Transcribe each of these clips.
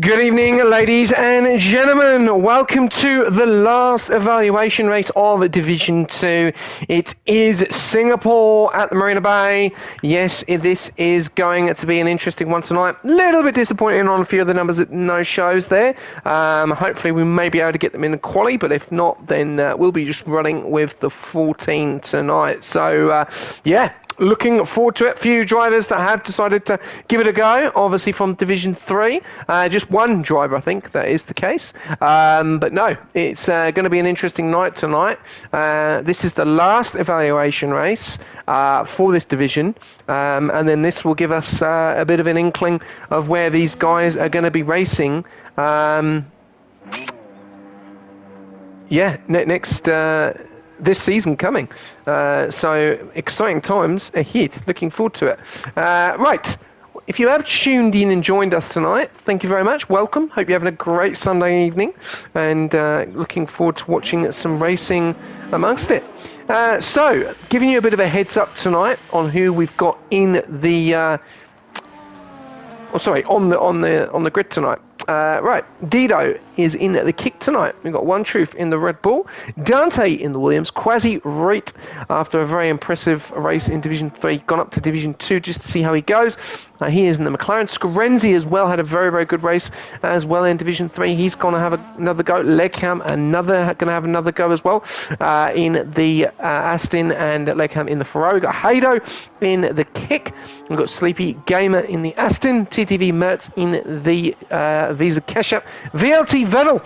Good evening, ladies and gentlemen. Welcome to the last evaluation race of Division 2. It is Singapore at the Marina Bay. Yes, this is going to be an interesting one tonight. A little bit disappointing on a few of the numbers at no shows there. Hopefully we may be able to get them in the quali, but if not, then we'll be just running with the 14 tonight. So, yeah. Looking forward to it. Few drivers that have decided to give it a go, obviously from Division 3. Just one driver, I think, that is the case. But no, it's going to be an interesting night tonight. This is the last evaluation race for this division. And then this will give us a bit of an inkling of where these guys are going to be racing. Next... this season coming. So exciting times ahead. Looking forward to it. Right. If you have tuned in and joined us tonight, thank you very much. Welcome. Hope you're having a great Sunday evening and looking forward to watching some racing amongst it. So, giving you a bit of a heads up tonight on who we've got in the on the grid tonight. Right, Dido is in the kick tonight. We've got One Truth in the Red Bull, Dante in the Williams, Quasi Reet after a very impressive race in Division 3, gone up to Division 2 just to see how he goes. He is in the McLaren. Scorenzi as well had a very, very good race as well in Division 3. He's going to have another go. Legham, going to have another go as well in the Aston, and Legham in the Ferrari. We've got Hado in the kick. We've got Sleepy Gamer in the Aston. TTV Mertz in the Visa Cash-Up. VLT Vettel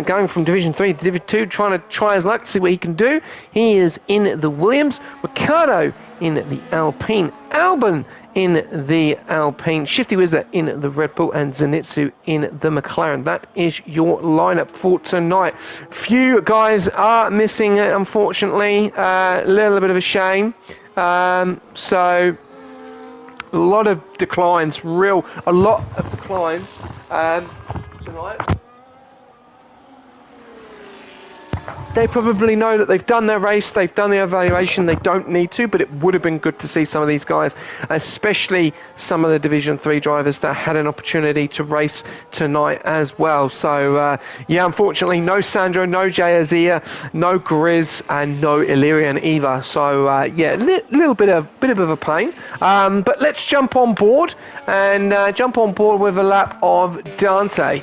going from Division 3 to Division 2, trying to try his luck to see what he can do. He is in the Williams. Ricardo in the Alpine. Albon in the Alpine, Shifty Wizard in the Red Bull, and Zenitsu in the McLaren. That is your lineup for tonight. Few guys are missing, unfortunately. A little bit of a shame. So, a lot of declines, tonight. They probably know that they've done their race, they've done the evaluation, they don't need to, but it would have been good to see some of these guys, especially some of the Division 3 drivers that had an opportunity to race tonight as well. So, unfortunately, no Sandro, no Jay Azia, no Grizz, and no Illyrian either. So, a little bit of a pain. But let's jump on board, and jump on board with a lap of Dante.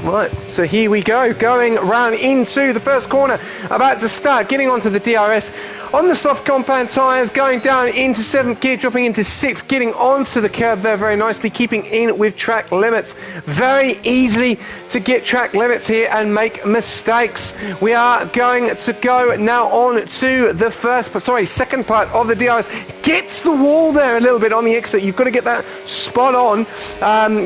Right, so here we go, going round into the first corner, about to start, getting onto the DRS. On the soft compound tyres, going down into 7th gear, dropping into 6th, getting onto the curb there very nicely, keeping in with track limits. Very easily to get track limits here and make mistakes. We are going to go now on to the second part of the DRS. Gets the wall there a little bit on the exit. You've got to get that spot on.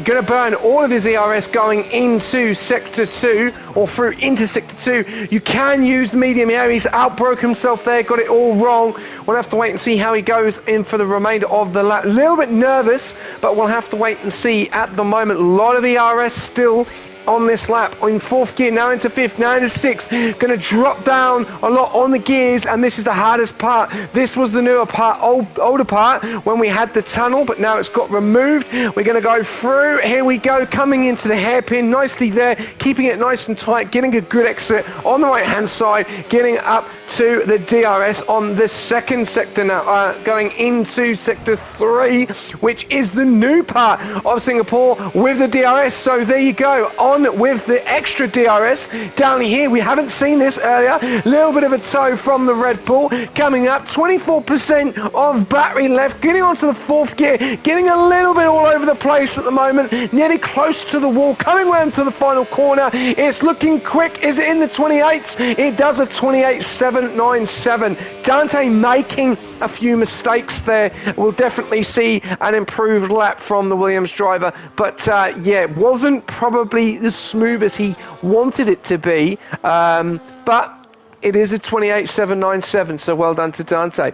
Going to burn all of his ERS going into Sector 2 or through into Sector 2. You can use the medium air. He's outbroke himself there, got it all wrong. We'll have to wait and see how he goes in for the remainder of the lap. A little bit nervous, but we'll have to wait and see. At the moment, a lot of ERS still on this lap, in 4th gear, now into 5th, now into 6th, going to drop down a lot on the gears, and this is the hardest part. This was the newer part, older part, when we had the tunnel, but now it's got removed. We're going to go through, here we go, coming into the hairpin, nicely there, keeping it nice and tight, getting a good exit on the right hand side, getting up to the DRS on the second sector now, going into Sector 3, which is the new part of Singapore with the DRS. So there you go, on on with the extra DRS. Down here, we haven't seen this earlier. Little bit of a tow from the Red Bull. Coming up, 24% of battery left. Getting onto the fourth gear. Getting a little bit all over the place at the moment. Nearly close to the wall. Coming round to the final corner. It's looking quick. Is it in the 28s? It does a 28.797. Dante making a few mistakes there. We'll definitely see an improved lap from the Williams driver. But yeah, it wasn't probably as smooth as he wanted it to be. But it is a 28.797, so well done to Dante.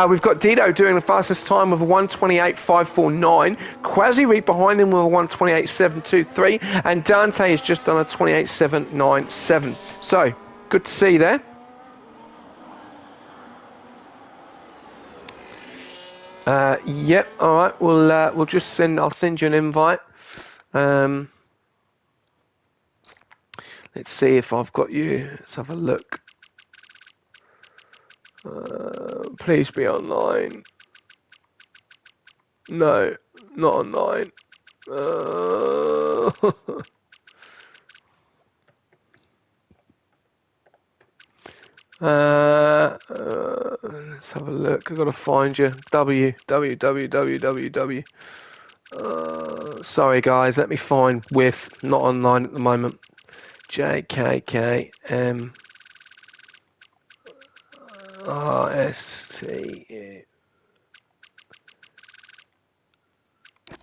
We've got Dido doing the fastest time with a 128.549. Quasi-Reap behind him with a 128.723. And Dante has just done a 28.797. So, good to see there. Yep, alright, we'll just I'll send you an invite. Let's see if I've got you. Let's have a look. Please be online. No, not online. Let's have a look. I've got to find you. www. Sorry guys, let me find with. Not online at the moment. JKKM RST.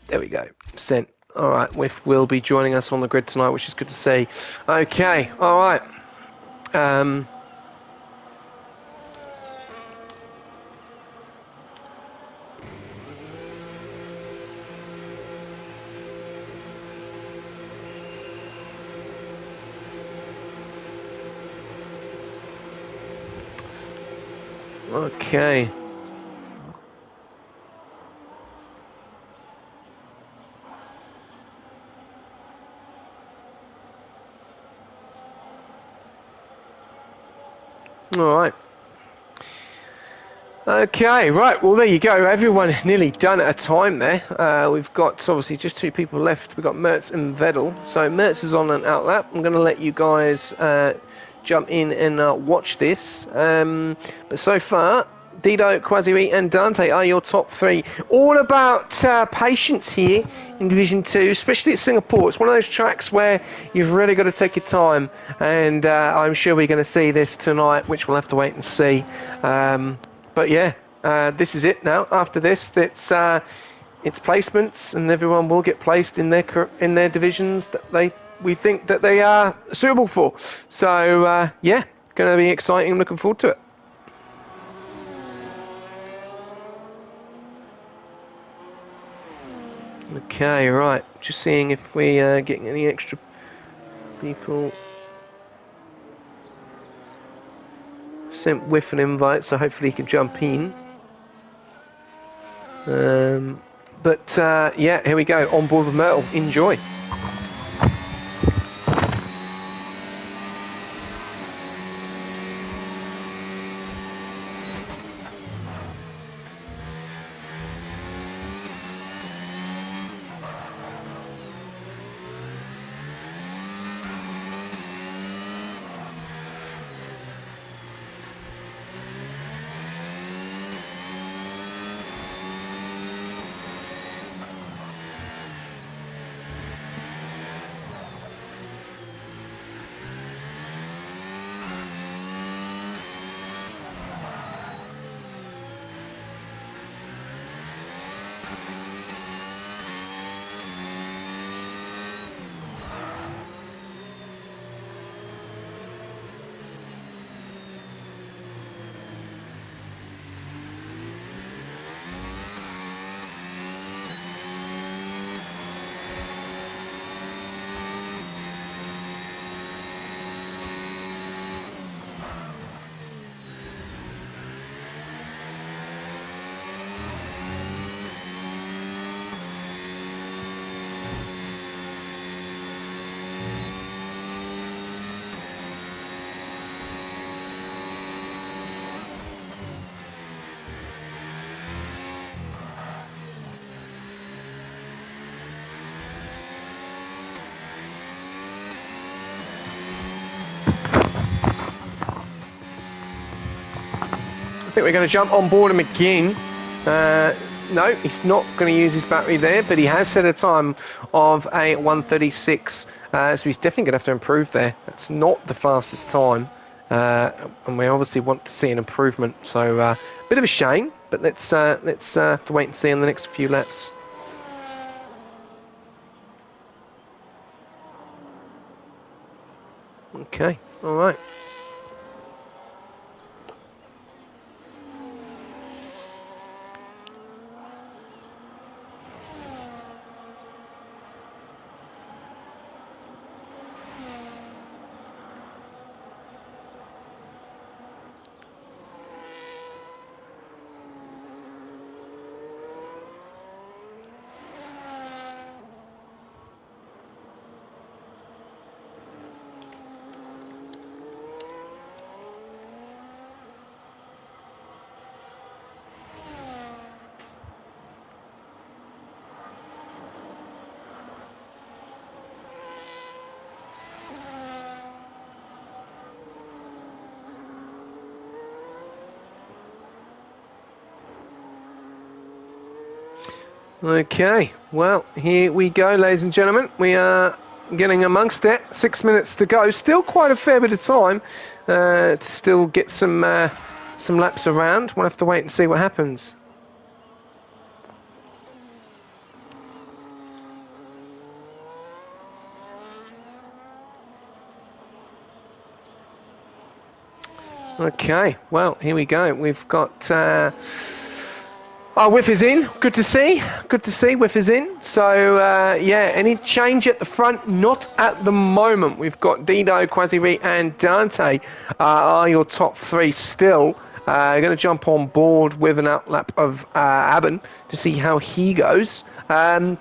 There we go. Sent. All right, Whiff will be joining us on the grid tonight, which is good to see. Okay. All right. Okay. All right. Okay, right. Well, there you go. Everyone nearly done at a time there. We've got obviously just two people left. We've got Mertz and Vettel. So Mertz is on an outlap. I'm going to let you guys jump in and watch this. But so far, Dido, Quasi and Dante are your top three. All about patience here in Division 2, especially at Singapore. It's one of those tracks where you've really got to take your time. And I'm sure we're going to see this tonight, which we'll have to wait and see. But yeah, this is it now. After this, it's placements, and everyone will get placed in their divisions that we think that they are suitable for. So yeah, going to be exciting. Looking forward to it. Okay, right. Just seeing if we getting any extra people. Sent Whiff an invite, so hopefully he can jump in. But yeah, here we go. On board with Myrtle. Enjoy. I think we're going to jump on board him again. No, he's not going to use his battery there, but he has set a time of a 1:36, so he's definitely going to have to improve there. That's not the fastest time, and we obviously want to see an improvement. So, a bit of a shame, but let's have to wait and see in the next few laps. Okay, all right. Okay, well, here we go, ladies and gentlemen. We are getting amongst it. 6 minutes to go. Still quite a fair bit of time to still get some laps around. We'll have to wait and see what happens. Okay, well, here we go. We've got... Whiff is in. Good to see. Good to see. Whiff is in. So, yeah, any change at the front? Not at the moment. We've got Dido, Quasiri, and Dante are your top three still. Going to jump on board with an outlap of Aben to see how he goes. But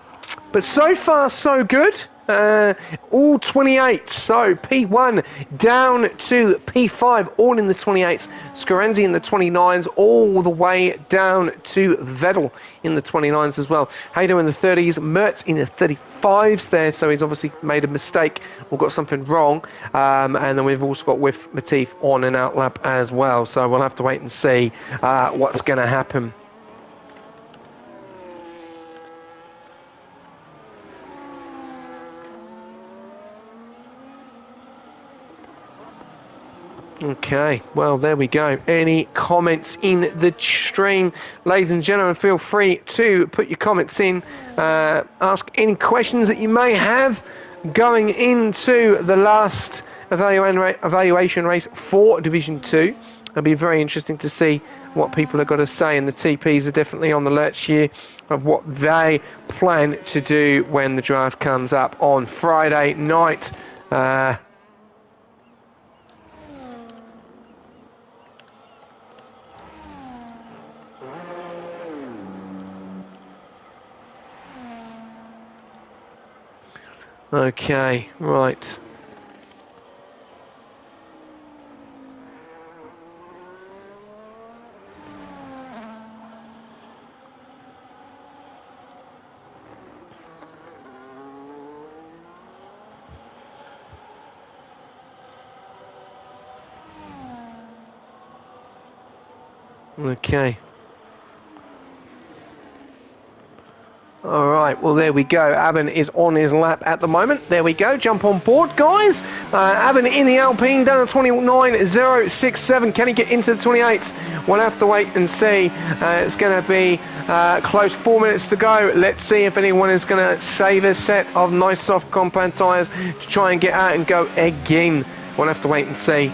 so far, so good. All 28s, so P1 down to P5, all in the 28s. Scorenzi in the 29s, all the way down to Vettel in the 29s as well. Haydo in the 30s, Mertz in the 35s there, so he's obviously made a mistake or got something wrong. And then we've also got with Matif on an outlap as well, so we'll have to wait and see what's going to happen. Okay, well, there we go. Any comments in the stream? Ladies and gentlemen, feel free to put your comments in. Ask any questions that you may have going into the last evaluation race for Division 2. It'll be very interesting to see what people have got to say, and the TPs are definitely on the lurch here of what they plan to do when the draft comes up on Friday night. Okay, right. Okay. Alright, well there we go. Aben is on his lap at the moment. There we go. Jump on board, guys. Aben in the Alpine, down to 29.067. Can he get into the 28s? We'll have to wait and see. It's going to be close. 4 minutes to go. Let's see if anyone is going to save a set of nice soft compound tyres to try and get out and go again. We'll have to wait and see.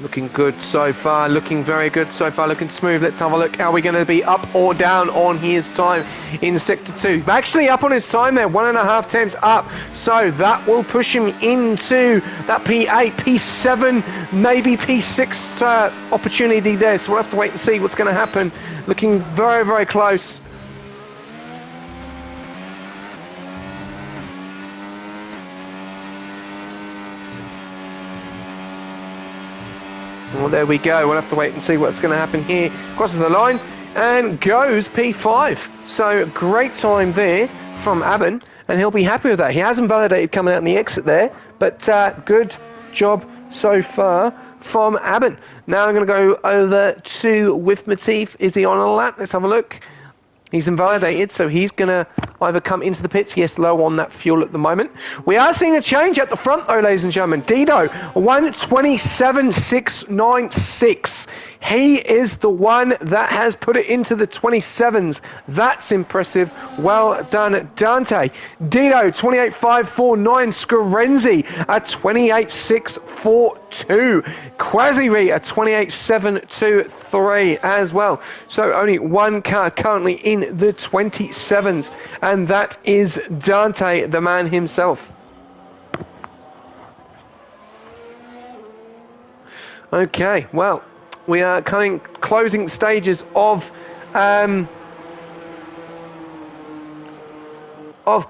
Looking good so far, looking very good so far, looking smooth. Let's have a look. Are we going to be up or down on his time in Sector 2? Actually up on his time there, 1.5 temps up. So that will push him into that P8, P7, maybe P6 opportunity there. So we'll have to wait and see what's going to happen. Looking very, very close. Well, there we go. We'll have to wait and see what's going to happen here. Crosses the line and goes P5. So great time there from Aben, and he'll be happy with that. He hasn't validated coming out in the exit there, but good job so far from Aben. Now I'm going to go over to With Matif. Is he on a lap? Let's have a look. He's invalidated, so he's going to either come into the pits. Yes, low on that fuel at the moment. We are seeing a change at the front, though, ladies and gentlemen. Dido, 1:27.696. He is the one that has put it into the 27s. That's impressive. Well done, Dante. Dido, 28.549. Scarenzi, a 28.642. Quasiri, a 28.723 as well. So only one car currently in the 27s, and that is Dante, the man himself. Okay, well, we are closing stages of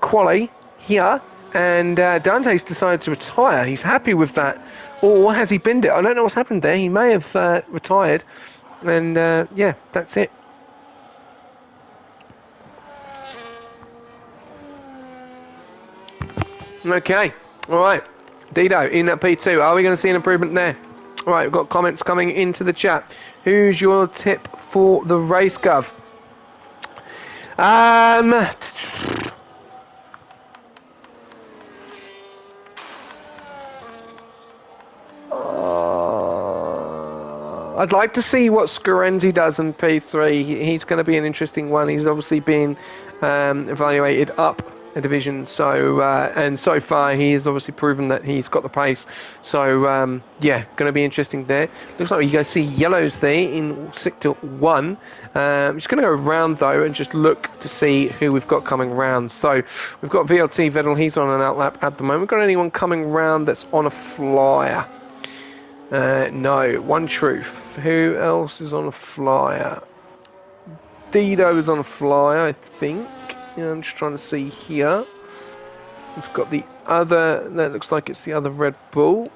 quali here, and Dante's decided to retire. He's happy with that, or has he binned it? I don't know what's happened there. He may have retired, and yeah, that's it. Okay, all right. Dido in at P2. Are we going to see an improvement there? All right, we've got comments coming into the chat. Who's your tip for the race, Gov? I'd like to see what Scarenzi does in P3. He's going to be an interesting one. He's obviously been evaluated up a division, so and so far he's obviously proven that he's got the pace, so yeah, going to be interesting there. Looks like you guys see yellows there in sector 1. I'm just going to go round though and just look to see who we've got coming round. So we've got VLT Vettel, he's on an outlap at the moment. Got anyone coming round that's on a flyer? No. One Truth. Who else is on a flyer? Dido is on a flyer, I think. Yeah, I'm just trying to see here. We've got the other, that looks like it's the other Red Bull.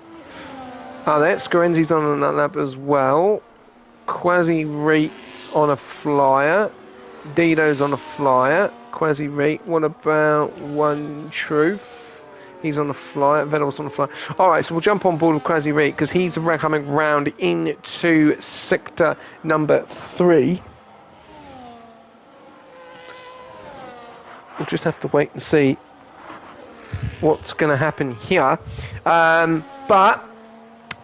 Oh, that's Scarenzi's on that lap as well. Quasi-Reet's on a flyer. Dido's on a flyer. Quasi-Reet. What about One Truth? He's on a flyer. Vettel's on a flyer. Alright, so we'll jump on board with Quasi-Reet because he's coming round into sector number 3. We'll just have to wait and see what's going to happen here. But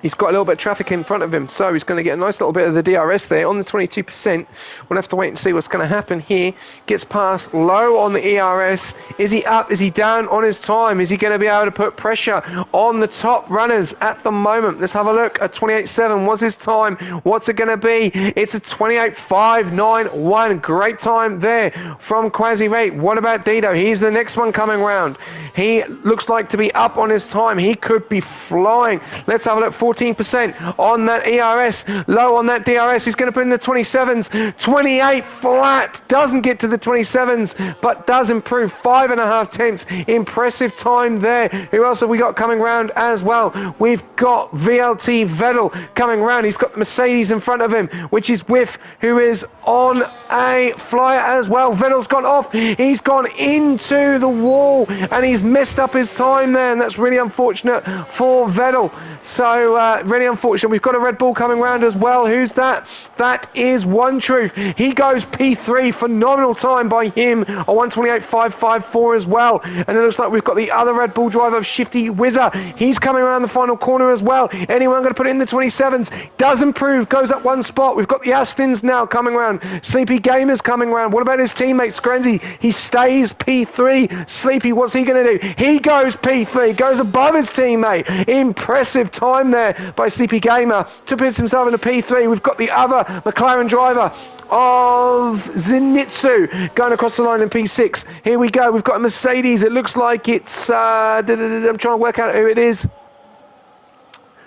he's got a little bit of traffic in front of him, so he's going to get a nice little bit of the DRS there on the 22%. We'll have to wait and see what's going to happen here. Gets past low on the ERS. Is he up? Is he down on his time? Is he going to be able to put pressure on the top runners at the moment? Let's have a look at 28.7. What's his time? What's it going to be? It's a 28.591. Great time there from Quasi-Reet. What about Dido? He's the next one coming round. He looks like to be up on his time. He could be flying. Let's have a look. 14% on that ERS, low on that DRS. He's going to put in the 27s, 28 flat, doesn't get to the 27s, but does improve 5.5 tenths. Impressive time there. Who else have we got coming round as well? We've got VLT Vettel coming round. He's got the Mercedes in front of him, which is Whiff, who is on a flyer as well. Vettel's gone off. He's gone into the wall, and he's messed up his time there, and that's really unfortunate for Vettel. So, really unfortunate. We've got a Red Bull coming round as well. Who's that? That is One Truth. He goes P3. Phenomenal time by him. A 1:28.554 as well. And it looks like we've got the other Red Bull driver, Shifty Whizzer. He's coming around the final corner as well. Anyone going to put it in the 27s? Does improve. Goes up one spot. We've got the Astons now coming round. Sleepy Gamer's coming round. What about his teammate, Screnzy? He stays P3. Sleepy, what's he going to do? He goes P3. Goes above his teammate. Impressive time there by Sleepy Gamer to put himself in a P3. We've got the other McLaren driver of Zenitsu going across the line in P6. Here we go. We've got a Mercedes. It looks like it's I'm trying to work out who it is.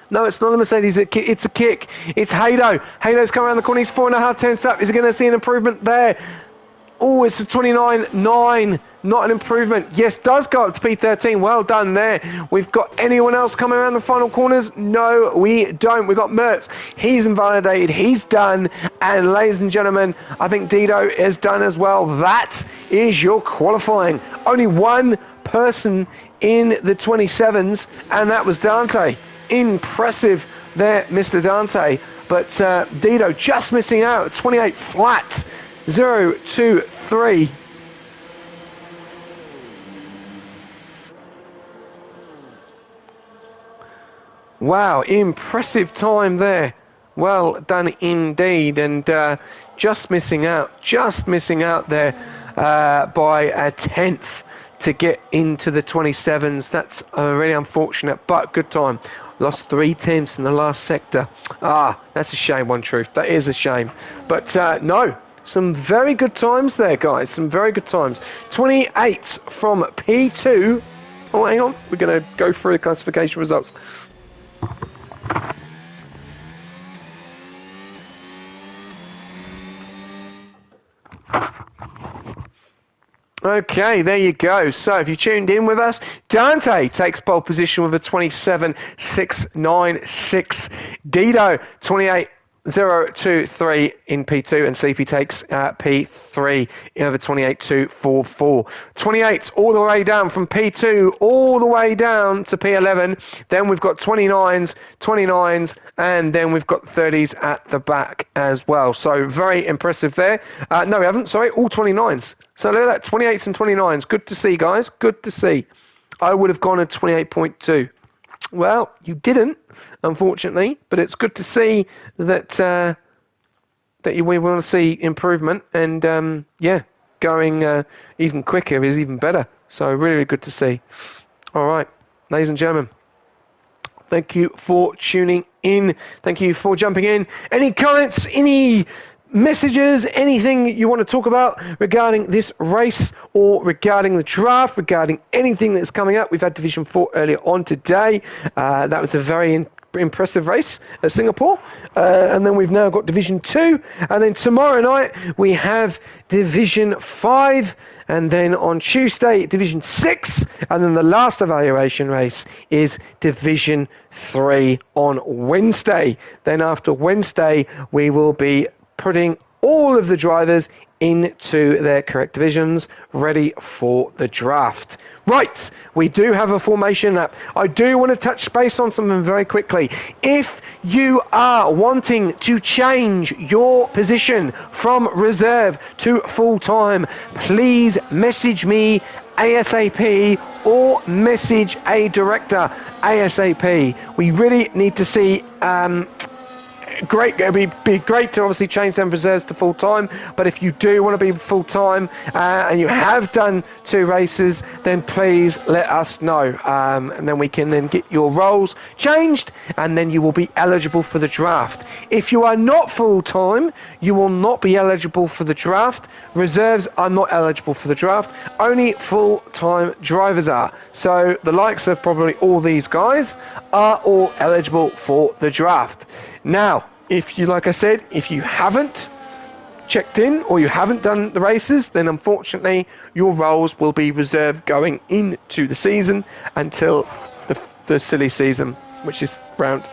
No, it's not a Mercedes. It's a kick. It's Hado. Hado's coming around the corner. He's 4.5 tenths up. Is he going to see an improvement there? Oh, it's a 29.9. Not an improvement. Yes, does go up to P13. Well done there. We've got anyone else coming around the final corners? No, we don't. We've got Mertz. He's invalidated. He's done. And ladies and gentlemen, I think Dido is done as well. That is your qualifying. Only one person in the 27s, and that was Dante. Impressive there, Mr. Dante. But Dido just missing out. 28 flat. 0, 2, 3. Wow, impressive time there. Well done indeed. And just missing out there by a tenth to get into the 27s. That's really unfortunate, but good time. Lost 3 tenths in the last sector. That's a shame, One Truth. That is a shame. But no, some very good times there, guys. Some very good times. 28 from P2. Oh, hang on. We're going to go through the classification results. Okay, there you go. So if you tuned in with us, Dante takes pole position with a 27.696. Dido, 28.023 in P2, and Sleepy takes P3 over 28.244. 28 all the way down from P2 all the way down to P11. Then we've got 29s, and then we've got 30s at the back as well. So very impressive there. No, we haven't. Sorry, all 29s. So look at that, 28s and 29s. Good to see, guys. Good to see. I would have gone at 28.2. Well, you didn't, unfortunately, but it's good to see that we want to see improvement, and going even quicker is even better. So really good to see. All right, ladies and gentlemen, thank you for tuning in. Thank you for jumping in. Any comments? Any messages, anything you want to talk about regarding this race or regarding the draft, regarding anything that's coming up? We've had Division 4 earlier on today. That was a very impressive race at Singapore. And then we've now got Division 2. And then tomorrow night we have Division 5. And then on Tuesday, Division 6. And then the last evaluation race is Division 3 on Wednesday. Then after Wednesday, we will be putting all of the drivers into their correct divisions, ready for the draft. Right, we do have a formation lap. I do want to touch base on something very quickly. If you are wanting to change your position from reserve to full-time, please message me ASAP or message a director ASAP. We really need to see it'd be great to obviously change them reserves to full-time, but if you do want to be full-time and you have done 2 races, then please let us know, and then we can then get your roles changed, and then you will be eligible for the draft. If you are not full-time, you will not be eligible for the draft. Reserves are not eligible for the draft. Only full-time drivers are. So the likes of probably all these guys are all eligible for the draft. Now, if you, like I said, if you haven't checked in or you haven't done the races, then unfortunately your roles will be reserved going into the season until the silly season, which is round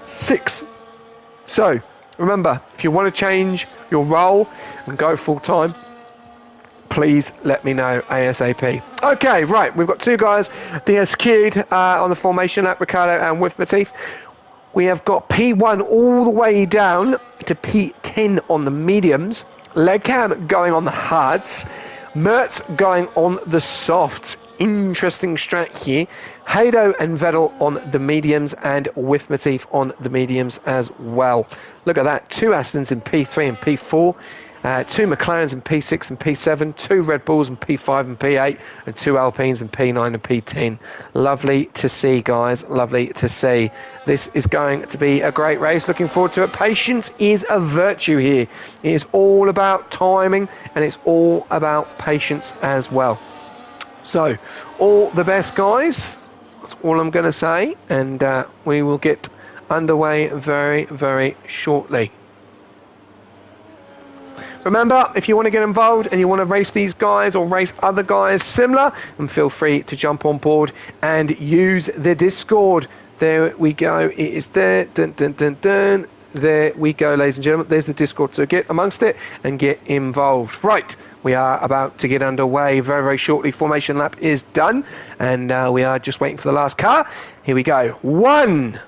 6. So remember, if you want to change your role and go full time, please let me know ASAP. Okay, right, we've got 2 guys DSQ'd on the formation lap, Ricardo and With Matif. We have got P1 all the way down to P10 on the mediums. Legham going on the hards. Mertz going on the softs. Interesting strat here. Haydo and Vettel on the mediums, and With Matif on the mediums as well. Look at that. 2 Astons in P3 and P4. 2 McLarens in P6 and P7, 2 Red Bulls in P5 and P8, and 2 Alpines in P9 and P10. Lovely to see, guys. Lovely to see. This is going to be a great race. Looking forward to it. Patience is a virtue here. It is all about timing, and it's all about patience as well. So, all the best, guys. That's all I'm going to say, and we will get underway very, very shortly. Remember, if you want to get involved and you want to race these guys or race other guys similar, then feel free to jump on board and use the Discord. There we go. It is there. Dun, dun, dun, dun. There we go, ladies and gentlemen. There's the Discord. So get amongst it and get involved. Right. We are about to get underway very, very shortly. Formation lap is done. And we are just waiting for the last car. Here we go. 1,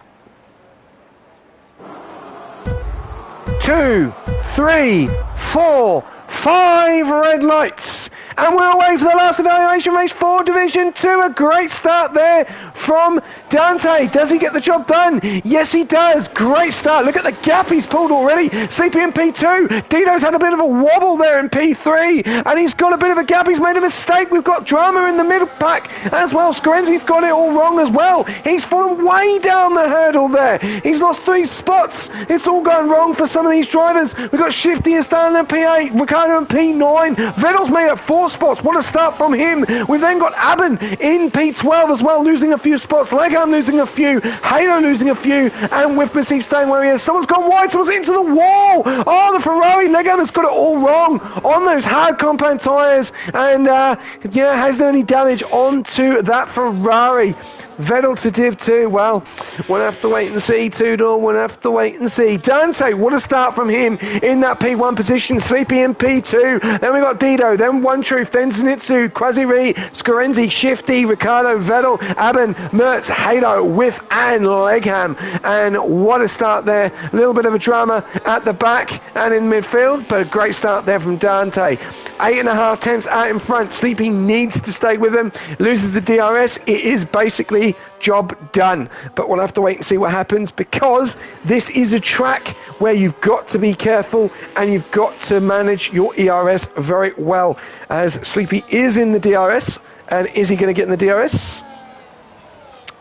2, 3, 4, 5 red lights. And we're away for the last evaluation race for Division 2. A great start there from Dante. Does he get the job done? Yes, he does. Great start. Look at the gap he's pulled already. Sleepy in P2. Dino's had a bit of a wobble there in P3. And he's got a bit of a gap. He's made a mistake. We've got Drama in the middle pack as well. Scorenzi's got it all wrong as well. He's fallen way down the hurdle there. He's lost 3 spots. It's all going wrong for some of these drivers. We've got Shifty and Stanley in P8. Ricardo in P9. Vettel's made up 4 spots. What a start from him. We've then got Aben in P12 as well, losing a few spots. Legham losing a few. Halo losing a few. And with Massif staying where he is. Someone's gone wide. Someone's into the wall. Oh, the Ferrari. Legham has got it all wrong on those hard compound tyres. And, yeah, has there any damage onto that Ferrari? Vettel to Div 2, well, we'll have to wait and see, Tudor, we'll have to wait and see. Dante, what a start from him in that P1 position, Sleepy in P2, then we got Dido, then One Truth, then Zenitsu, Quasiri, Scorenzi, Shifty, Ricardo, Vettel, Aben, Mertz, Halo, Whiff, and Legham. And what a start there, a little bit of a drama at the back and in midfield, but a great start there from Dante. 8.5 tenths out in front. Sleepy needs to stay with him. Loses the DRS. It is basically job done. But we'll have to wait and see what happens, because this is a track where you've got to be careful and you've got to manage your ERS very well, as Sleepy is in the DRS. And is he going to get in the DRS?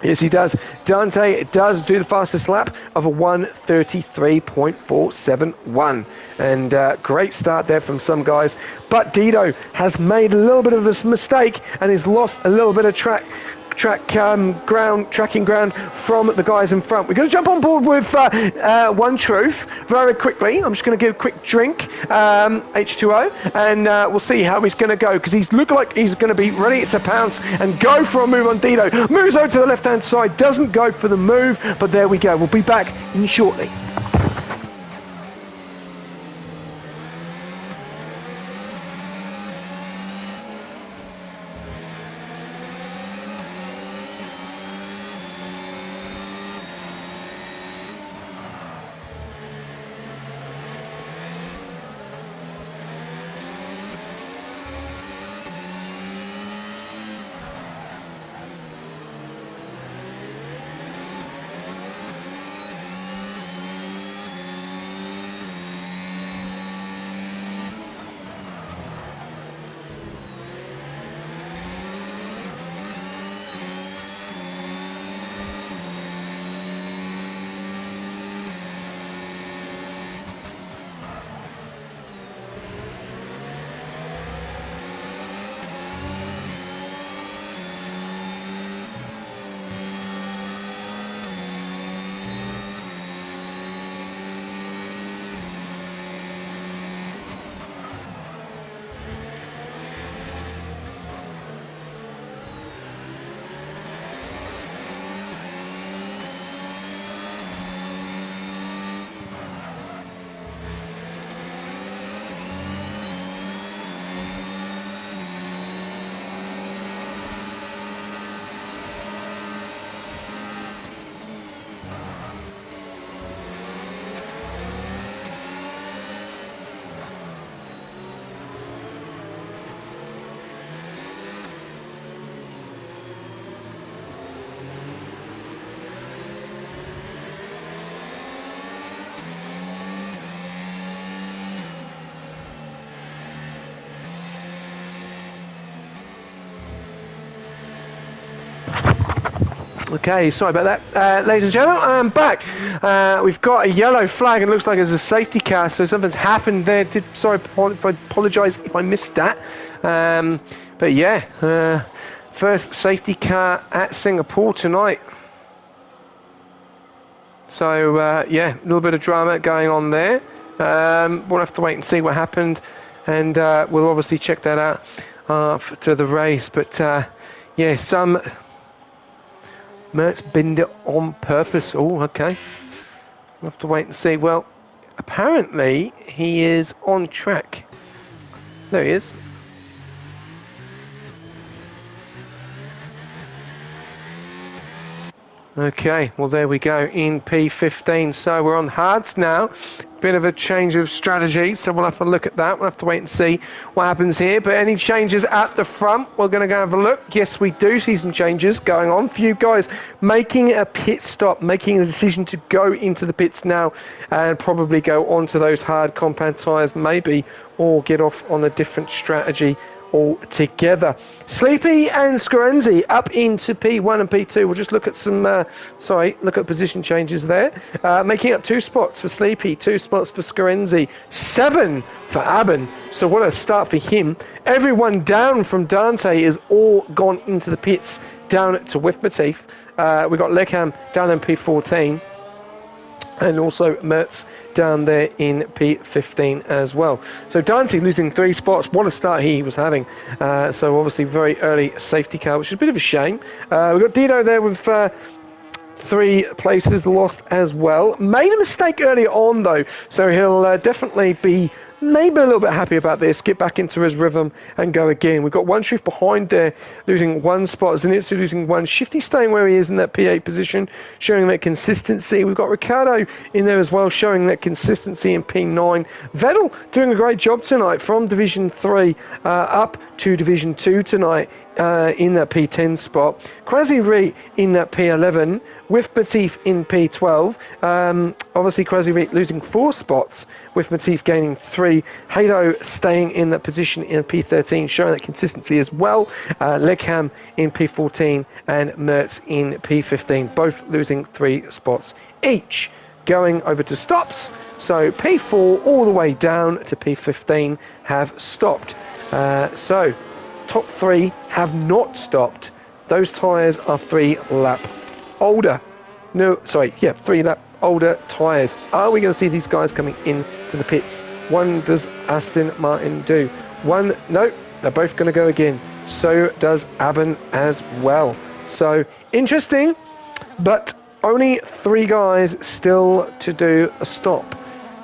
Yes, he does. Dante does do the fastest lap of a 1:33.471. And great start there from some guys. But Dido has made a little bit of this mistake and has lost a little bit of tracking ground from the guys in front. We're going to jump on board with One Truth very quickly. I'm just going to give a quick drink, H2O, and we'll see how he's going to go, because he's looking like he's going to be ready to pounce and go for a move on Dido. Moves over to the left-hand side, doesn't go for the move, but there we go. We'll be back in shortly. Okay, sorry about that. Ladies and gentlemen, I'm back. We've got a yellow flag, and it looks like there's a safety car, so something's happened there. Sorry, I apologise if I missed that. But yeah, first safety car at Singapore tonight. So, yeah, a little bit of drama going on there. We'll have to wait and see what happened, and we'll obviously check that out after the race. But, yeah, some... Mertz binned it on purpose. Oh, okay. We'll have to wait and see. Well, apparently he is on track. There he is. Okay, well there we go in P15. So we're on hards now. Bit of a change of strategy, so we'll have to look at that. We'll have to wait and see what happens here. But any changes at the front, we're going to go have a look. Yes, we do see some changes going on. Few guys making a pit stop, making a decision to go into the pits now and probably go onto those hard compound tyres maybe, or get off on a different strategy altogether. Sleepy and Scorenzi up into P1 and P2. We'll just look at some, look at position changes there. Making up 2 spots for Sleepy, 2 spots for Scorenzi, 7 for Aben. So what a start for him. Everyone down from Dante is all gone into the pits, down to Withmatif. We've got Lekham down in P14. And also Mertz down there in P15 as well. So Dante losing 3 spots. What a start he was having. So obviously very early safety car, which is a bit of a shame. We've got Dino there with 3 places lost as well. Made a mistake early on though, so he'll definitely be maybe a little bit happy about this, get back into his rhythm and go again. We've got One Truth behind there, losing 1 spot. Zenitsu losing 1. Shifty staying where he is in that P8 position, showing that consistency. We've got Ricciardo in there as well, showing that consistency in P9. Vettel doing a great job tonight from Division 3 up to Division 2 tonight in that P10 spot. Quasi-Reet in that P11, with Matif in P12. Obviously Quasi-Reet losing 4 spots, with Matif gaining 3. Hado staying in that position in P13, showing that consistency as well. Legham in P14 and Mertz in P15, both losing 3 spots each. Going over to stops, so P4 all the way down to P15 have stopped. So top 3 have not stopped. Those tyres are 3 lap older. 3 lap older tyres. Are we going to see these guys coming into the pits? One does Aston Martin do. One, no, they're both going to go again. So does Aben as well. So interesting, but only 3 guys still to do a stop.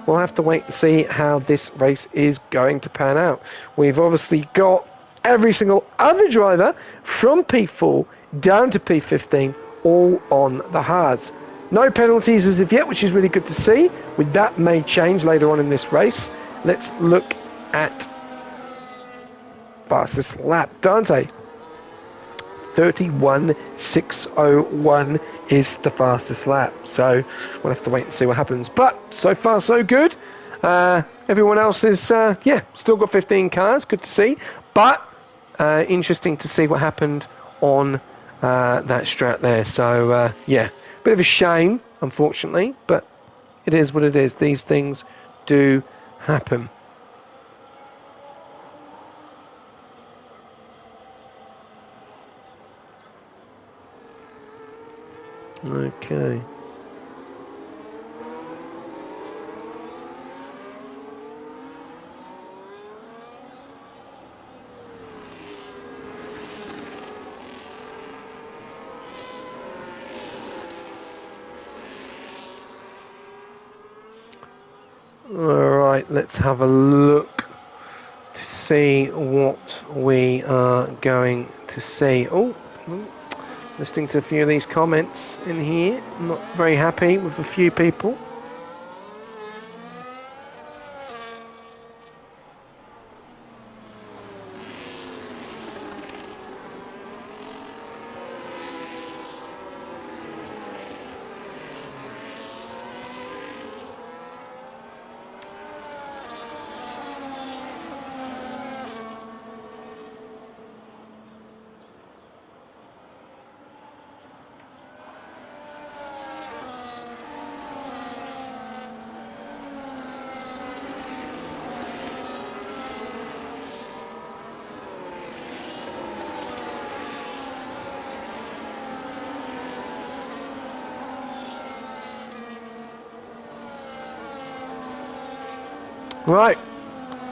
We'll have to wait and see how this race is going to pan out. We've obviously got every single other driver from P4 down to P15 all on the hards. No penalties as of yet, which is really good to see. With that may change later on in this race. Let's look at fastest lap. Dante, 31.601 is the fastest lap. So we'll have to wait and see what happens. But so far so good. Everyone else is, still got 15 cars. Good to see. But interesting to see what happened on that strat there. So, bit of a shame, unfortunately, but it is what it is. These things do happen. Okay. Alright, let's have a look to see what we are going to see. Listening to a few of these comments in here, I'm not very happy with a few people. Right,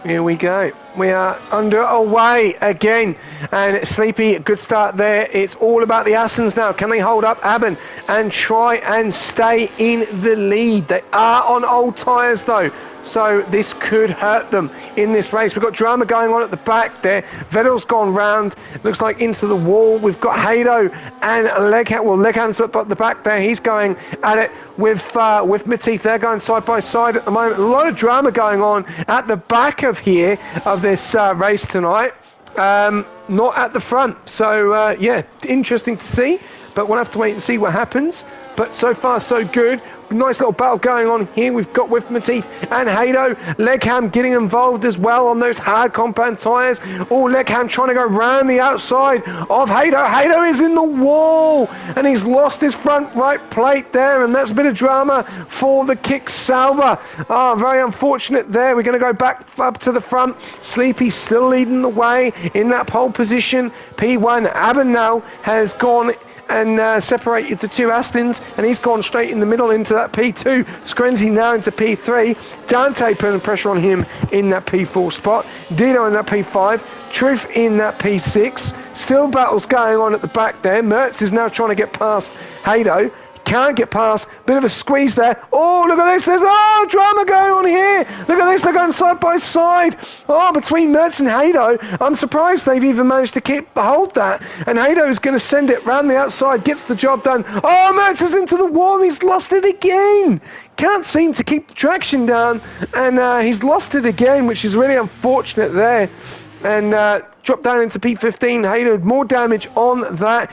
here we go. We are underway again, and Sleepy, good start there. It's all about the Assens now. Can they hold up Aben and try and stay in the lead? They are on old tyres though, so this could hurt them in this race. We've got drama going on at the back there. Vettel's gone round. Looks like into the wall. We've got Hado and Legham. Well, Legham's up at the back there. He's going at it with Matif. They're going side by side at the moment. A lot of drama going on at the back of this race tonight. Not at the front. So, yeah, interesting to see. But we'll have to wait and see what happens. But so far, so good. Nice little battle going on here. We've got with Matif and Hado. Legham getting involved as well on those hard compound tyres. Oh, Legham trying to go round the outside of Hado. Hado is in the wall and he's lost his front right plate there, and that's a bit of drama for the Kick Sauber. Oh, very unfortunate there. We're going to go back up to the front. Sleepy still leading the way in that pole position. P1 Aben now has gone and separated the two Astons, and he's gone straight in the middle into that P2. Skrenzi now into P3. Dante putting pressure on him in that P4 spot. Dino in that P5. Truth in that P6. Still battles going on at the back there. Mertz is now trying to get past Hado. Can't get past. Bit of a squeeze there. Oh, look at this. There's drama going on here. Look at this. They're going side by side. Oh, between Mertz and Hado. I'm surprised they've even managed to hold that. And Hado is going to send it round the outside. Gets the job done. Oh, Mertz is into the wall and he's lost it again. Can't seem to keep the traction down. And he's lost it again, which is really unfortunate there. And dropped down into P15. Hado, more damage on that.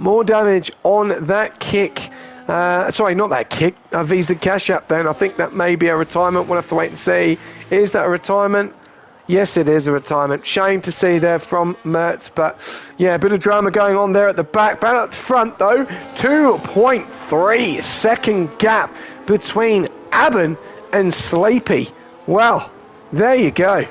More damage on that kick. Sorry, not that kick. A Visa Cash App then. I think that may be a retirement. We'll have to wait and see. Is that a retirement? Yes, it is a retirement. Shame to see there from Mertz. But, yeah, a bit of drama going on there at the back. Back up front, though. 2.3 second gap between Aben and Sleepy. Well, there you go.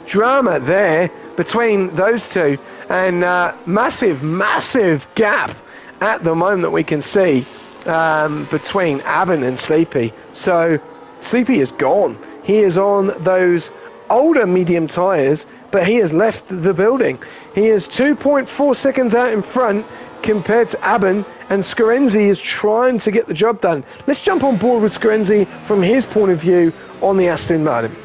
Drama there between those two. And massive gap at the moment that we can see between Aben and Sleepy. So Sleepy is gone. He is on those older medium tyres, but he has left the building. He is 2.4 seconds out in front compared to Aben, and Skrenzi is trying to get the job done. Let's jump on board with Skrenzi from his point of view on the Aston Martin.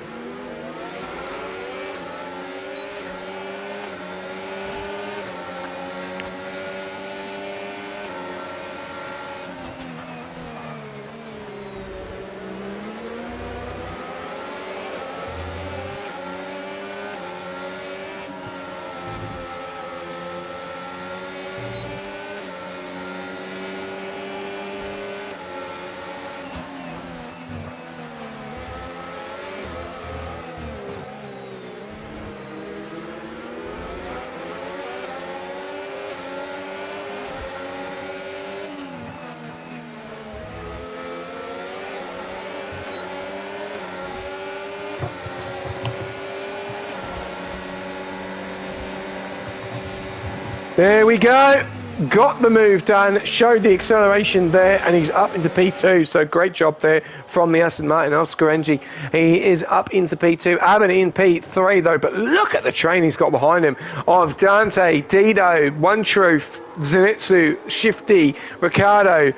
There we go. Got the move done, showed the acceleration there, and he's up into P2. So great job there from the Aston Martin. Skrenzi, he is up into P2. Aben in P3 though, but look at the train he's got behind him of Dante, Dido, One Truth, Zenitsu, Shifty, Ricardo,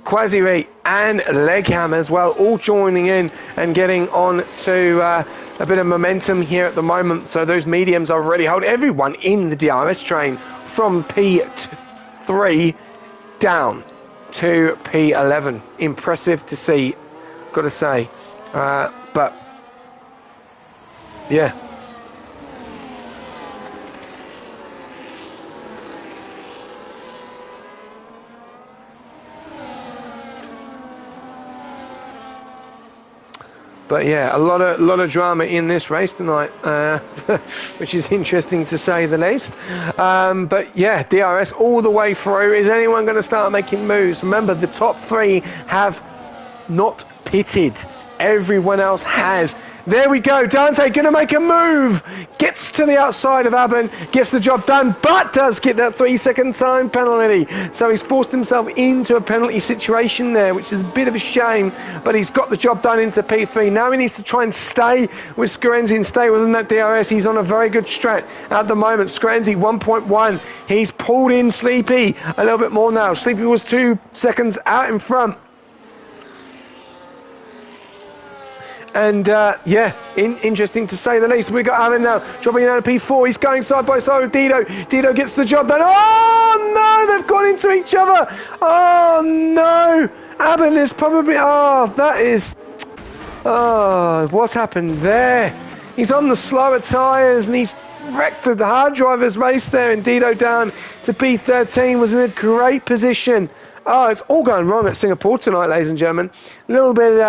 Quasiri and Legham as well, all joining in and getting on to a bit of momentum here at the moment. So those mediums are really holding everyone in the DRS train from P3 down to P11. Impressive to see, got to say. But yeah. But yeah, a lot of drama in this race tonight, which is interesting to say the least. But yeah, DRS all the way through. Is anyone going to start making moves? Remember, the top three have not pitted. Everyone else has. There we go. Dante going to make a move. Gets to the outside of Aben. Gets the job done, but does get that 3-second time penalty. So he's forced himself into a penalty situation there, which is a bit of a shame. But he's got the job done into P3. Now he needs to try and stay with Skrenzi and stay within that DRS. He's on a very good strat at the moment. Skrenzi 1.1. He's pulled in Sleepy a little bit more now. Sleepy was 2 seconds out in front. And yeah, interesting to say the least. We got Alan now dropping down to P4. He's going side by side with Dido. Dido gets the job done. Oh no, they've gone into each other. Oh no, Alan is probably. Oh, that is. Oh, what's happened there? He's on the slower tyres and he's wrecked the hard drivers race there. And Dido down to P13 was in a great position. Oh, it's all going wrong at Singapore tonight, ladies and gentlemen. A little bit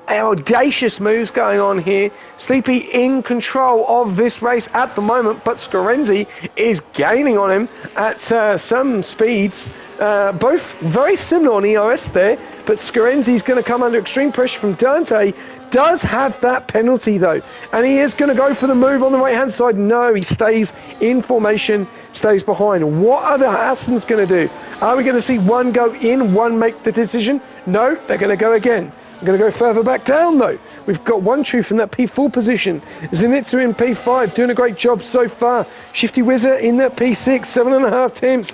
audacious moves going on here. Sleepy in control of this race at the moment, but Scorenzi is gaining on him at some speeds. Both very similar on ERS there, but Scorenzi's going to come under extreme pressure from Dante. Does have that penalty though, and he is going to go for the move on the right hand side. No, he stays in formation, stays behind. What are the Hassans going to do? Are we going to see one go in, one make the decision? No, they're going to go again. I'm going to go further back down though. We've got One Truth in that P4 position. Zenitsu in P5, doing a great job so far. Shifty Wizard in that P6, 7.5 temps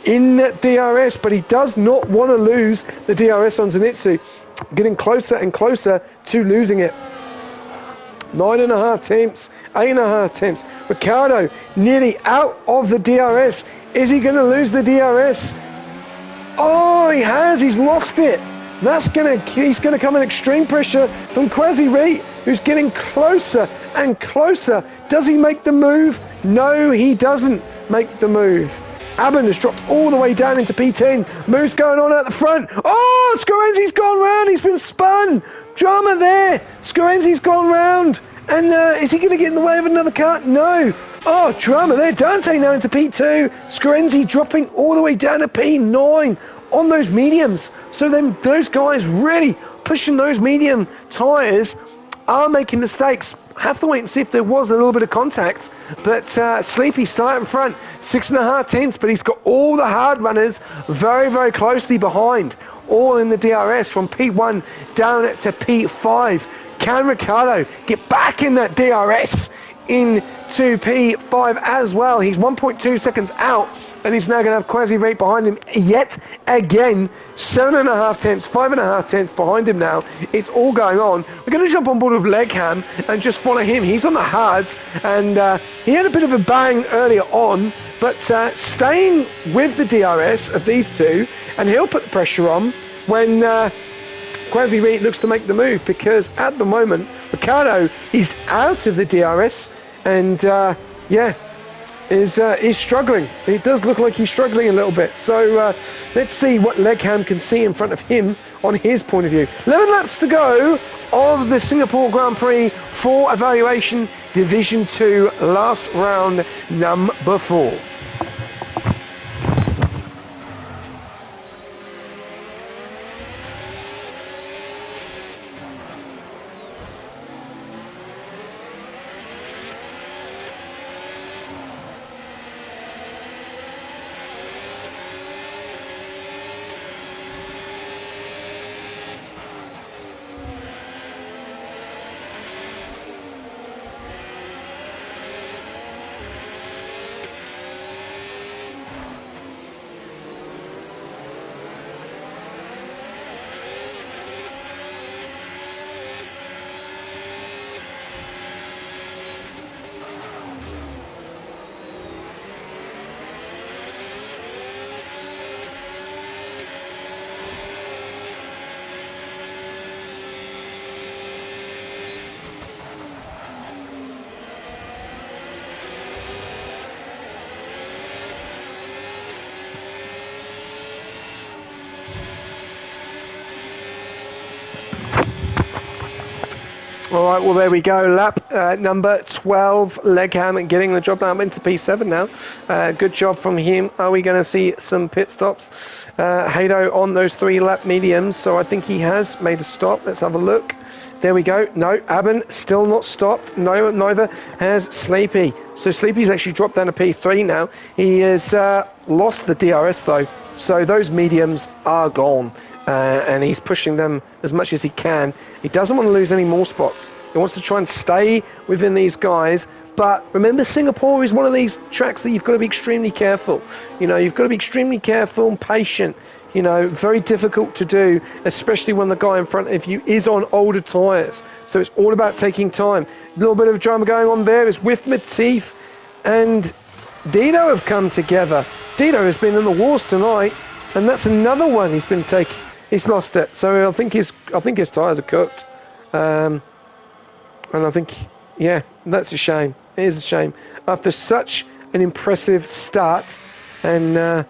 in that DRS, but he does not want to lose the DRS on Zenitsu. Getting closer and closer to losing it. 9.5 temps, 8.5 temps. Ricardo nearly out of the DRS. Is he going to lose the DRS? Oh, he has. He's lost it. He's gonna come in extreme pressure from Quasi-Reet, who's getting closer and closer. Does he make the move? No, he doesn't make the move. Aben has dropped all the way down into P10. Move's going on at the front. Oh, Scorenzi's gone round. He's been spun. Drama there. Scorenzi's gone round. And is he going to get in the way of another car? No. Oh, drama there. Dante now into P2. Scorenzi dropping all the way down to P9 on those mediums. So then those guys really pushing those medium tyres are making mistakes. Have to wait and see if there was a little bit of contact. But Sleepy starting front, 6.5 tenths, but he's got all the hard runners very, very closely behind. All in the DRS from P1 down to P5. Can Ricardo get back in that DRS into P5 as well? He's 1.2 seconds out. And he's now going to have Quasi-Reet behind him yet again. 7.5 tenths, 5.5 tenths behind him now. It's all going on. We're going to jump on board with Legham and just follow him. He's on the hards, and he had a bit of a bang earlier on, but staying with the DRS of these two, and he'll put the pressure on when Quasi-Reet looks to make the move, because at the moment, Ricardo is out of the DRS, and yeah, is struggling. It does look like he's struggling a little bit. So let's see what Legham can see in front of him on his point of view. 11 laps to go of the Singapore Grand Prix for evaluation Division 2, last round number 4. All right, well, there we go. Lap number 12, Legham getting the job done into P7 now. Good job from him. Are we going to see some pit stops? Hado on those 3 lap mediums, so I think he has made a stop. Let's have a look. There we go. No, Aben still not stopped. No, neither has Sleepy. So Sleepy's actually dropped down to P3 now. He has lost the DRS though, so those mediums are gone. And he's pushing them as much as he can. He doesn't want to lose any more spots. He wants to try and stay within these guys. But remember, Singapore is one of these tracks that you've got to be extremely careful. You know, you've got to be extremely careful and patient. You know, very difficult to do, especially when the guy in front of you is on older tyres. So it's all about taking time. A little bit of drama going on there is with Matif and Dino have come together. Dino has been in the wars tonight, and that's another one he's lost it. So I think his tyres are cooked. And I think, yeah, that's a shame. It is a shame. After such an impressive start, and I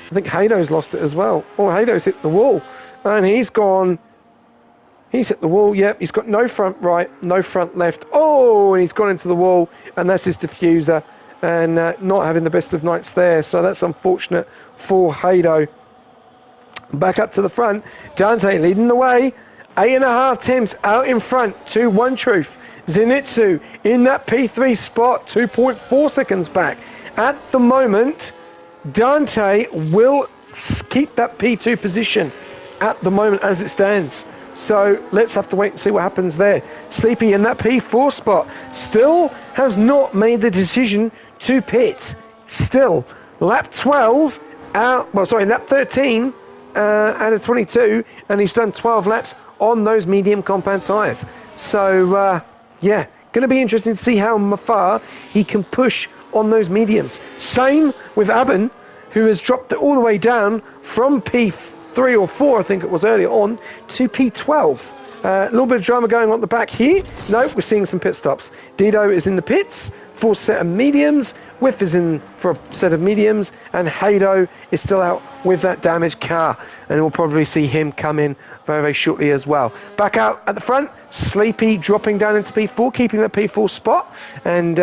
think Hado's lost it as well. Oh, Hado's hit the wall, and he's gone. He's hit the wall. Yep, he's got no front right, no front left. Oh, and he's gone into the wall, and that's his diffuser, and not having the best of nights there. So that's unfortunate for Hado. Back up to the front, Dante leading the way. 8.5 temps out in front to One Truth. Zenitsu in that P3 spot, 2.4 seconds back. At the moment, Dante will keep that P2 position at the moment as it stands. So let's have to wait and see what happens there. Sleepy in that P4 spot still has not made the decision to pit. Still, lap 12, lap 13 out of 22, and he's done 12 laps on those medium compound tyres. So, yeah, going to be interesting to see how far he can push on those mediums. Same with Aben, who has dropped it all the way down from P3 or 4, I think it was earlier on, to P12. A little bit of drama going on at the back here. No, we're seeing some pit stops. Dido is in the pits, full set of mediums. Whiff is in for a set of mediums, and Hado is still out with that damaged car, and we'll probably see him come in very, very shortly as well. Back out at the front, Sleepy dropping down into P4, keeping that P4 spot, and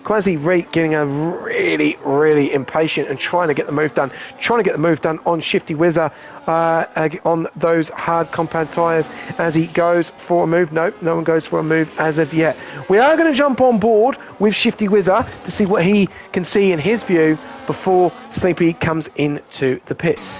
Quasi Reek getting a really, really impatient and trying to get the move done. Trying to get the move done on Shifty Whizzer on those hard compound tyres as he goes for a move. Nope, no one goes for a move as of yet. We are going to jump on board with Shifty Whizzer to see what he can see in his view before Sleepy comes into the pits.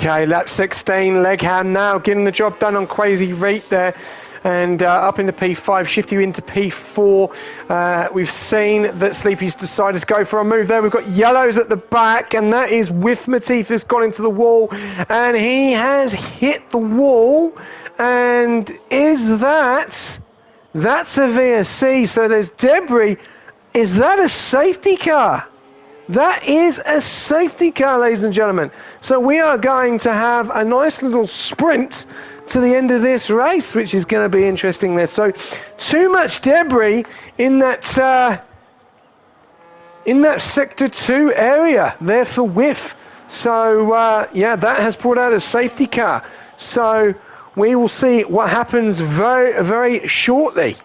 Okay, lap 16, Legham now getting the job done on Crazy Reet there. And up into P5, Shifty into P4. We've seen that Sleepy's decided to go for a move there. We've got Yellows at the back, and that is Whiff Matif has gone into the wall, and he has hit the wall. And is that's a VSC, so there's debris. Is that a safety car? That is a safety car, ladies and gentlemen. So we are going to have a nice little sprint to the end of this race, which is going to be interesting there. So too much debris in that sector 2 area there for Whiff. So yeah, that has brought out a safety car. So we will see what happens very, very shortly.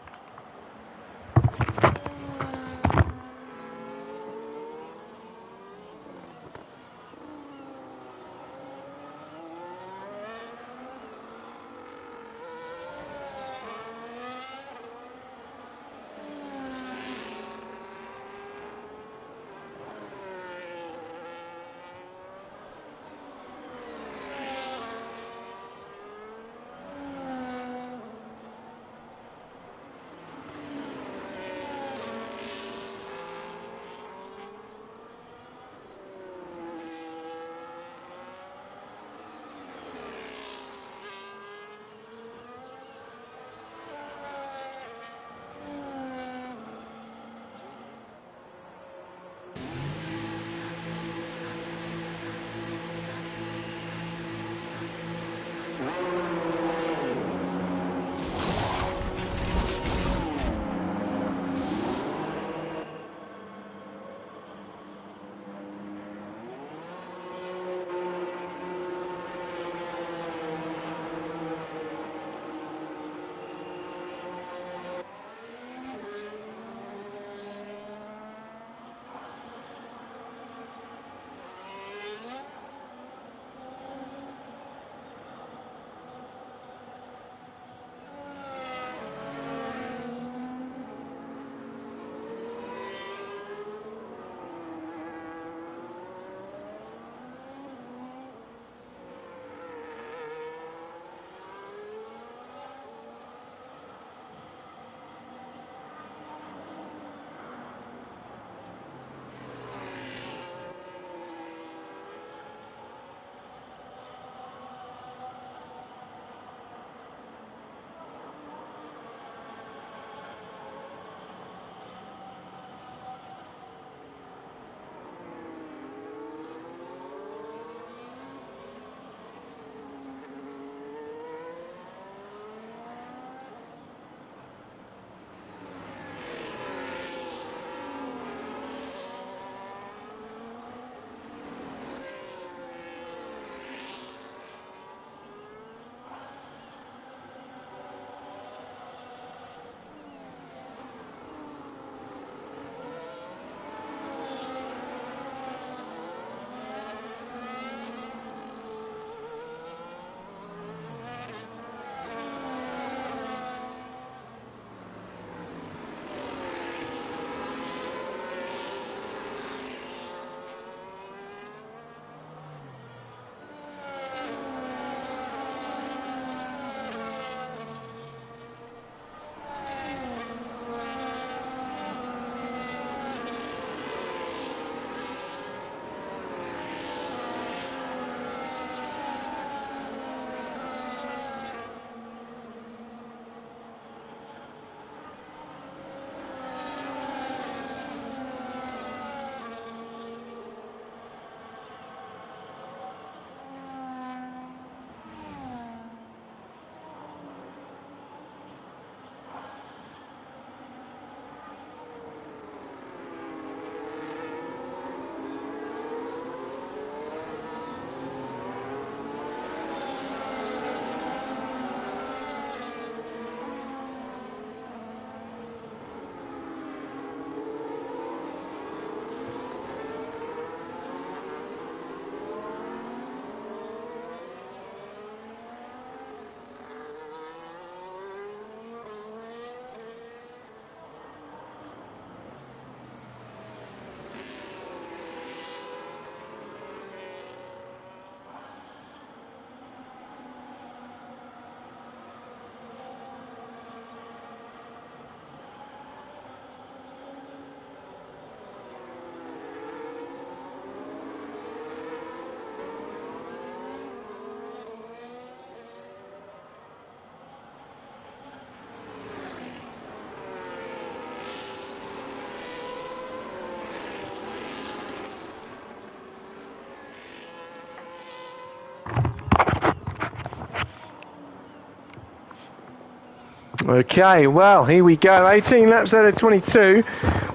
Okay, well, here we go. 18 laps out of 22.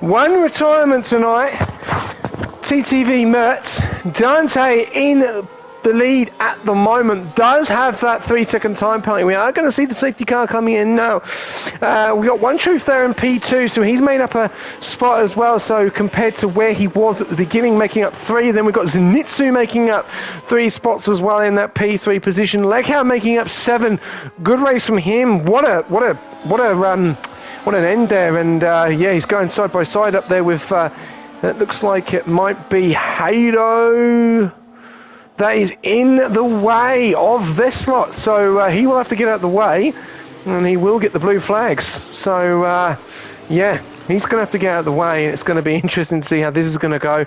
One retirement tonight. TTV Mertz. Dante in the lead at the moment. Does have that 3-second time penalty. We are going to see the safety car coming in now. We got One Truth there in P2, so he's made up a spot as well. So compared to where he was at the beginning, making up 3. Then we've got Zenitsu making up 3 spots as well in that P3 position. Leghorn making up 7. Good race from him. What an end there. And yeah, he's going side by side up there with. It looks like it might be Hado. That is in the way of this slot, so he will have to get out of the way, and he will get the blue flags. So yeah, he's going to have to get out of the way, and it's going to be interesting to see how this is going to go,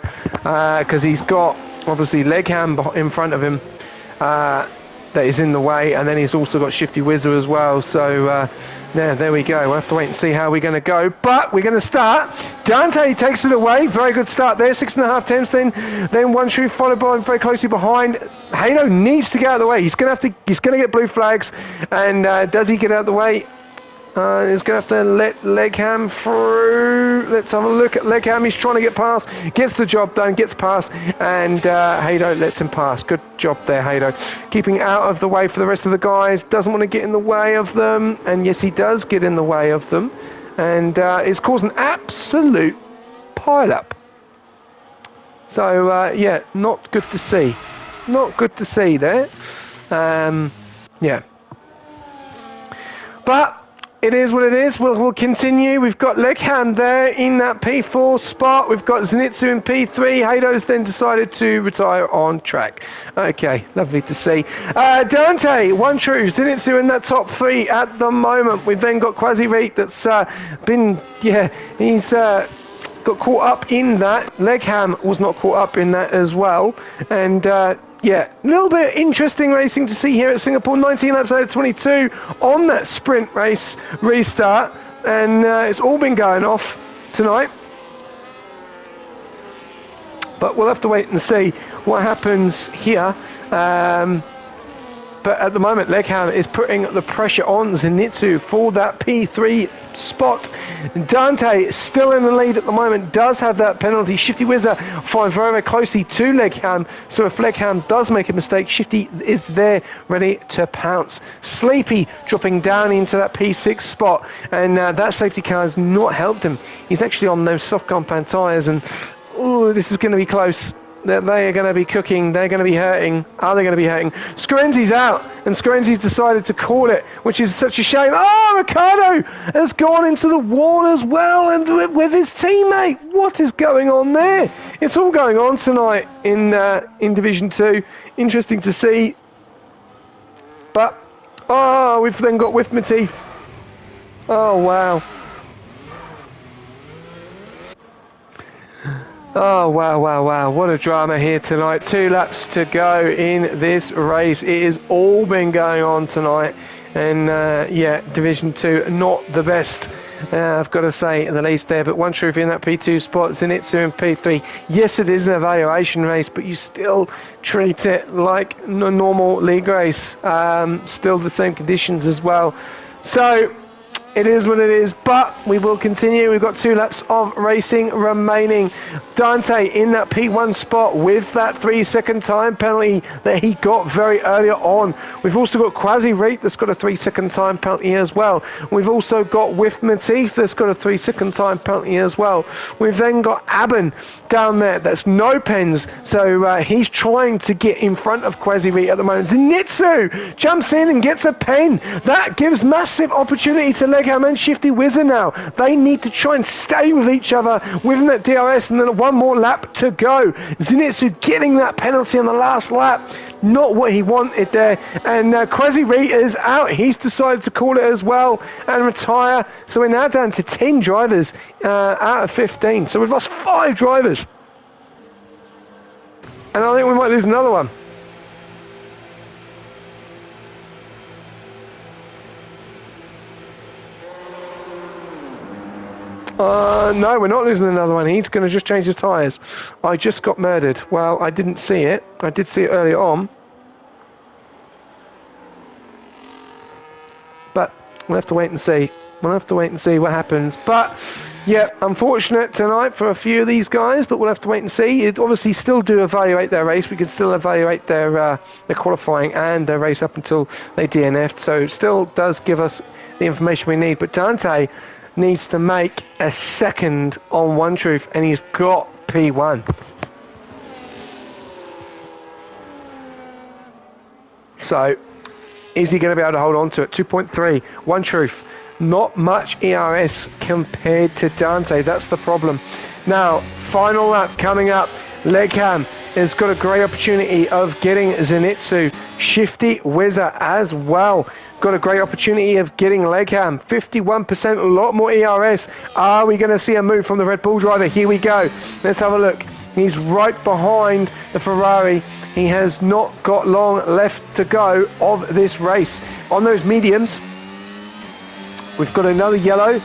because he's got obviously Leghorn in front of him that is in the way, and then he's also got Shifty Wizard as well. So there we go. We'll have to wait and see how we're going to go, but we're going to start. Dante takes it away. Very good start there. 6.5 tenths. Then One Truth followed by very closely behind. Halo needs to get out of the way. He's going to get blue flags, and does he get out of the way? He's going to have to let Leghorn through. Let's have a look at Leghorn. He's trying to get past. Gets the job done. Gets past. And Hado lets him pass. Good job there, Hado. Keeping out of the way for the rest of the guys. Doesn't want to get in the way of them. And yes, he does get in the way of them. And it's caused an absolute pile-up. So, yeah, not good to see. Not good to see there. Yeah. But it is what it is. We'll continue. We've got Leghorn there in that P4 spot. We've got Zenitsu in P3. Hado's then decided to retire on track. Okay, lovely to see. Dante, One True, Zenitsu in that top 3 at the moment. We've then got Quasi-Reek that's been, yeah, he's got caught up in that. Leghorn was not caught up in that as well. And yeah, a little bit interesting racing to see here at Singapore. 19 laps out of 22 on that sprint race restart. And it's all been going off tonight. But we'll have to wait and see what happens here. But at the moment, Leghorn is putting the pressure on Zenitsu for that P3 spot. Dante still in the lead at the moment, does have that penalty. Shifty Wizard following very, very closely to Leghorn. So if Leghorn does make a mistake, Shifty is there ready to pounce. Sleepy dropping down into that P6 spot, and that safety car has not helped him. He's actually on those soft compound tyres, and oh, this is going to be close. They are going to be cooking. They're going to be hurting. Are they going to be hurting? Scorenzi's out, and Scorenzi's decided to call it, which is such a shame. Oh, Ricardo has gone into the wall as well, and with his teammate. What is going on there? It's all going on tonight in Division 2. Interesting to see. But, oh, we've then got With Matif. Oh, wow. Oh, wow, wow, wow. What a drama here tonight. 2 laps to go in this race. It has all been going on tonight. And, yeah, Division 2, not the best, I've got to say, the least there. But One Truth in that P2 spot, Zenitsu in P3. Yes, it is an evaluation race, but you still treat it like a normal league race. Still the same conditions as well. So it is what it is, but we will continue. We've got 2 laps of racing remaining. Dante in that P1 spot with that 3-second time penalty that he got very earlier on. We've also got Quasi-Reek that's got a 3-second time penalty as well. We've also got With Matif that's got a 3-second time penalty as well. We've then got Aben down there. That's no pens, so he's trying to get in front of Quasi-Reek at the moment. Zenitsu jumps in and gets a pen. That gives massive opportunity to Leghorn and Shifty Wizard now. They need to try and stay with each other within that DRS, and then 1 more lap to go. Zenitsu getting that penalty on the last lap. Not what he wanted there. And Quasi-Reek is out. He's decided to call it as well and retire. So we're now down to 10 drivers out of 15. So we've lost 5 drivers. And I think we might lose another one. No, we're not losing another one. He's going to just change his tyres. I just got murdered. Well, I didn't see it. I did see it earlier on. But We'll have to wait and see. We'll have to wait and see what happens. But, yeah, unfortunate tonight for a few of these guys, but we'll have to wait and see. It obviously still do evaluate their race. We can still evaluate their qualifying and their race up until they DNF'd. So it still does give us the information we need. But Dante needs to make a second on One Truth, and he's got P1. So, is he going to be able to hold on to it? 2.3, One Truth. Not much ERS compared to Dante. That's the problem. Now, final lap coming up. Legham has got a great opportunity of getting Zenitsu. Shifty Wizard as well. Got a great opportunity of getting Legham. 51%, a lot more ERS. Are we going to see a move from the Red Bull driver? Here we go. Let's have a look. He's right behind the Ferrari. He has not got long left to go of this race. On those mediums, we've got another yellow,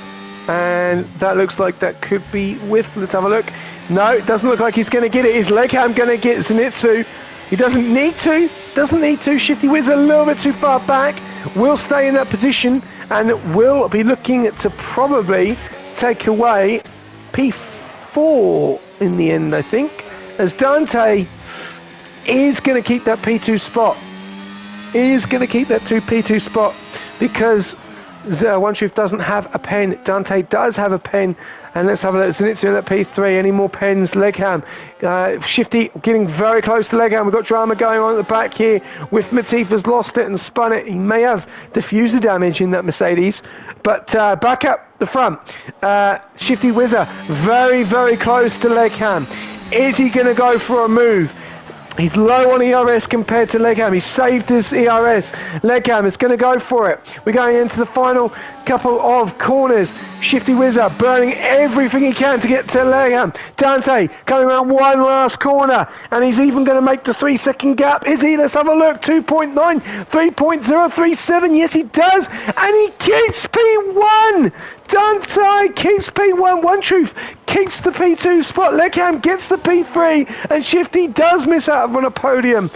and that looks like that could be with. Let's have a look. No, it doesn't look like he's going to get it. Is Legham going to get Zenitsu? He doesn't need to. Doesn't need to. Shifty Wizard a little bit too far back. Will stay in that position and will be looking to probably take away P4 in the end, I think, as Dante is going to keep that P2 spot. Is going to keep that P2 spot because One Truth doesn't have a pen. Dante does have a pen. And let's have a look. Zenitsu in that P3. Any more pens? Legham. Shifty getting very close to Legham. We've got drama going on at the back here with Matif has lost it and spun it. He may have diffuser damage in that Mercedes. But back up the front. Shifty Wizard very, very close to Legham. Is he going to go for a move? He's low on ERS compared to Legham. He saved his ERS. Legham is going to go for it. We're going into the final couple of corners. Shifty Wizard burning everything he can to get to Legham. Dante coming around one last corner, and he's even going to make the 3-second gap. Is he? Let's have a look. 2.9, 3.037. Yes, he does, and he keeps P1. Dante keeps P1. One Truth keeps the P2 spot. Legham gets the P3, and Shifty does miss out on a podium.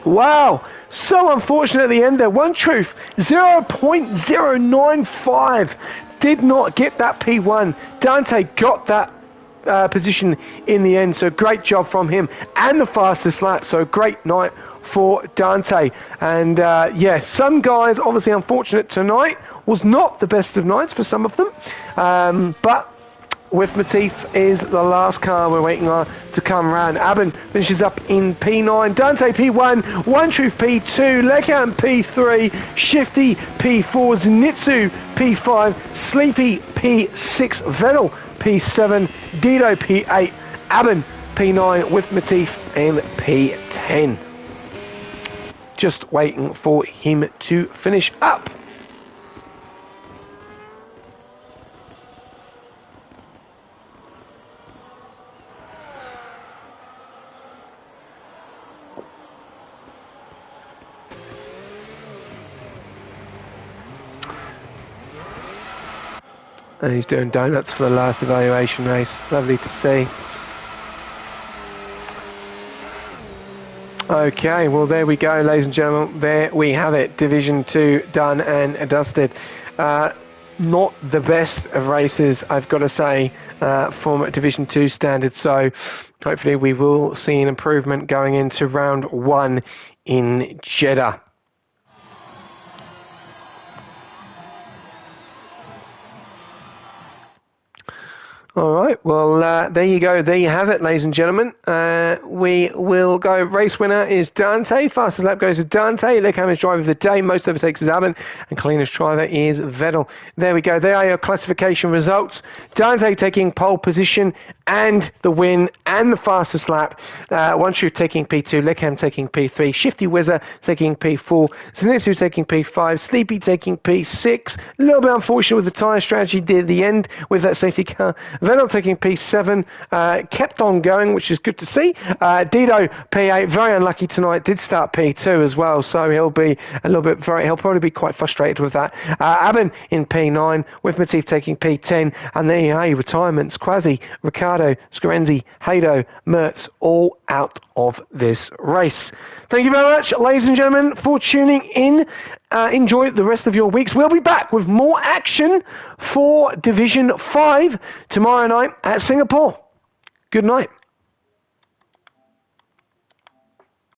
Wow. So unfortunate at the end there. One Truth, 0.095. Did not get that P1. Dante got that position in the end. So great job from him. And the fastest lap. So great night for Dante. And yeah, some guys obviously unfortunate tonight. Was not the best of nights for some of them. But with Matif is the last car we're waiting on to come round. Aben finishes up in P9, Dante P1, One Truth P2, Legham P3, Shifty P4, Zenitsu P5, Sleepy P6, Vettel P7, Dido P8, Aben P9 with Matif in P10. Just waiting for him to finish up. And he's doing donuts for the last evaluation race. Lovely to see. Okay, well there we go, ladies and gentlemen. There we have it. Division 2 done and dusted. Not the best of races, I've got to say, from Division 2 standards. So hopefully we will see an improvement going into round 1 in Jeddah. All right, well, there you go. There you have it, ladies and gentlemen. We will go. Race winner is Dante. Fastest lap goes to Dante. Legham is driver of the day. Most overtakes is Aben. And cleanest driver is Vettel. There we go. There are your classification results. Dante taking pole position and the win and the fastest lap. One Truth taking P2. Legham taking P3. Shifty Wizard taking P4. Zenitsu taking P5. Sleepy taking P6. A little bit unfortunate with the tyre strategy at the end with that safety car. Vettel taking P7, kept on going, which is good to see. Dido P8, very unlucky tonight, did start P2 as well, so he'll be a little bit he'll probably be quite frustrated with that. Aben in P9, with Matif taking P10, and there you are, retirements. Quasi, Ricciardo, Scarenzi, Haydo, Mertz, all out of this race. Thank you very much, ladies and gentlemen, for tuning in. enjoy the rest of your weeks. We'll be back with more action for Division 5 tomorrow night at Singapore. Good night.